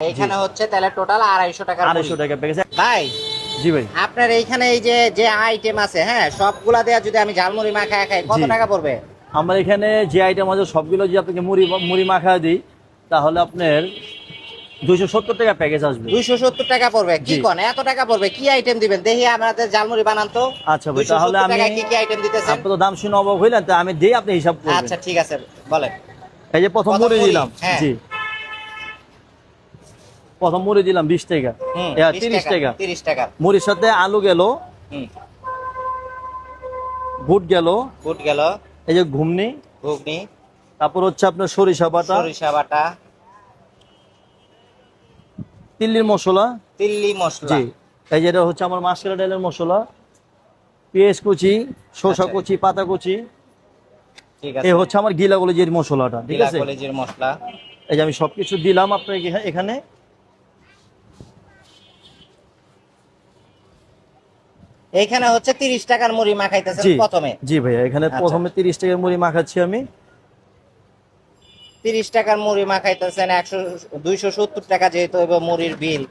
এইখানে হচ্ছে তাহলে টোটাল 250 টাকা। 250 টাকা প্যাকেজ ভাই জি ভাই। আপনার এইখানে এই যে যে আইটেম আছে, হ্যাঁ, সবগুলা দেয়া যদি আমি ঝালমুড়ি মাখায় খাই কত জি। টাকা পড়বে? আমার এখানে যে আইটেম আছে সবগুলো যদি আপনাকে মুড়ি মুড়ি মাখা দিই তাহলে আপনার 270 টাকা প্যাকেজ আসবে। 270 টাকা পড়বে? কি জি। কোন এত টাকা পড়বে? কি আইটেম দিবেন দেখি আমাদের ঝালমুড়ি বানান তো। আচ্ছা ভাই, তাহলে 270 আমি টাকায় কি কি আইটেম দিতেছেন? আপনি তো দাম শুনে অবাক হইলেন, তো আমি দেই, আপনি হিসাব করবেন। আচ্ছা ঠিক আছে বলেন। এই যে প্রথম প্রথম মুড়ি মুড়ি, দিলাম, হ্যাঁ। জি, প্রথম মুড়ি দিলাম 20 টাকা, 30 টাকা। 30 টাকা। মুড়ির সাথে আলু গেল, হুম। বুট গেল, বুট গেল, এই যে ঘুমনি, ঘুগনি, তারপর হচ্ছে আপনার সরিষা বাটা, সরিষা বাটা, তিল্লির মশলা, তিল্লি মশলা। জি, এই যেটা হচ্ছে আমার মাসকলাই ডালের মশলা, পেঁয়াজ কুচি, শসা আচ্ছা। কুচি, পাতা কুচি, ঠিক আছে। এই হচ্ছে আমার গিলা কলেজের মশলাটা, ঠিক জিরা আছে। কলেজের মশলা। এই যে আমি সবকিছু দিলাম আপনার এখানে। এইখানে হচ্ছে 30 টাকার মুড়ি মাখাইতেছেন জি প্রথমে। জি ভাইয়া, এখানে আচ্ছা। প্রথমে 30 টাকার মুড়ি মাখাচ্ছি আমি। 30 টাকার মুড়ি মাখাইতেছেন 270 টাকা যেহেতু এবং মুড়ির বিল,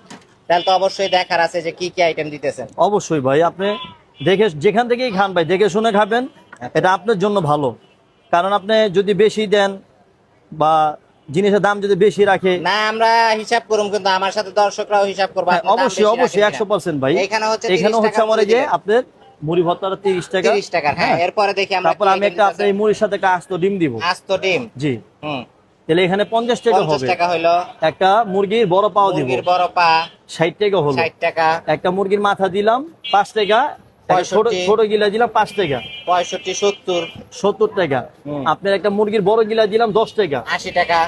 তাহলে তো অবশ্যই দেখার আছে যে কি কি আইটেম দিতেছেন। অবশ্যই ভাই, আপনি দেখে যেখান থেকেই খান ভাই, দেখে শুনে খাবেন, আচ্ছা। এটা আপনার জন্য ভালো। কারণ আপনি যদি বেশি দেন বা জিনিসের দাম যদি বেশি রাখে, না আমরা হিসাব করুম, কিন্তু আমার সাথে দর্শকরাও হিসাব করবে। হ্যাঁ, অবশ্যই অবশ্যই 100% ভাই। এখানে হচ্ছে এখানে 30 হচ্ছে টাকা আমার এই যে আপনার মুড়ি ভর্তাটা 30 টাকা, 30 টাকার, হ্যাঁ। এরপরে দেখি আমরা তারপর আমি একটা আপনার এই মুড়ির সাথে একটা আস্ত ডিম দিব, আস্ত ডিম। জি, হুম। তাহলে এখানে 50 টাকা 50 হবে। টাকা হইলো। একটা মুরগির বড় পাও দিব, মুরগির বড় পা 60 টাকা হলো। 60 টাকা। একটা মুরগির মাথা দিলাম 5 টাকা, একটা ছোট 65 ছোট গিলা দিলাম 5 টাকা, 65 70 70 টাকা। হুম। আপনার একটা মুরগির বড় গিলা দিলাম 10 টাকা, 80 টাকা,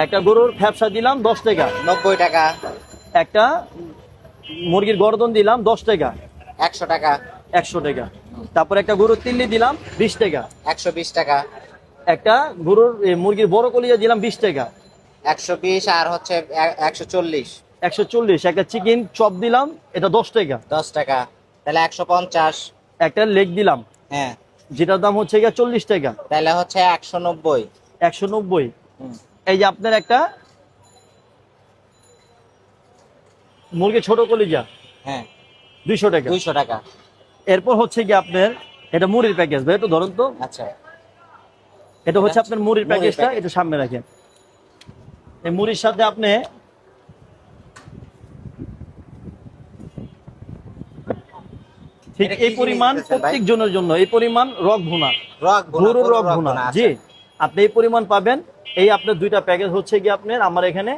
একটা গরুর ফ্যাপসা দিলাম 10 টাকা, 90 টাকা, একটা মুরগির গর্দন দিলাম 10 টাকা, 100 টাকা, 100 টাকা। তারপর একটা গরুর তিল্লি দিলাম 20 টাকা, 120 টাকা, একটা গরুর মুরগির বড় কলিজা দিলাম 20 টাকা, 120, আর হচ্ছে 140, 140। একটা চিকেন চপ দিলাম, এটা 10 টাকা। 10 টাকা, তাহলে 150। একটা লেগ দিলাম, হ্যাঁ, যেটার দাম হচ্ছে গিয়ে 40 টাকা, তাহলে হচ্ছে 190। 190। হুম। এই যে আপনার একটা মুরগির ছোট কলিজা হ্যাঁ, 200 টাকা। 200 টাকা। এরপর হচ্ছে কি আপনার এটা মুড়ির প্যাকেজ ভাই, একটু ধরুন তো। আচ্ছা, এটা হচ্ছে আপনার মুড়ির মুড়ির প্যাকেজটা, প্যাকেজ। এটা সামনে রাখেন। এই মুড়ির সাথে আপনি ঠিক এটা কি এই পরিমাণ জিনিস দিতেছেন ভাই? প্রত্যেক জনের জন্য এই পরিমাণ রক ভুনা, রক ভুনা, গরুর গরুর রক ভুনা, ভুনা, জি, আচ্ছা। আপনি এই পরিমাণ পাবেন। এই আপনার দুইটা প্যাকেজ হচ্ছে কি আপনার আমার এখানে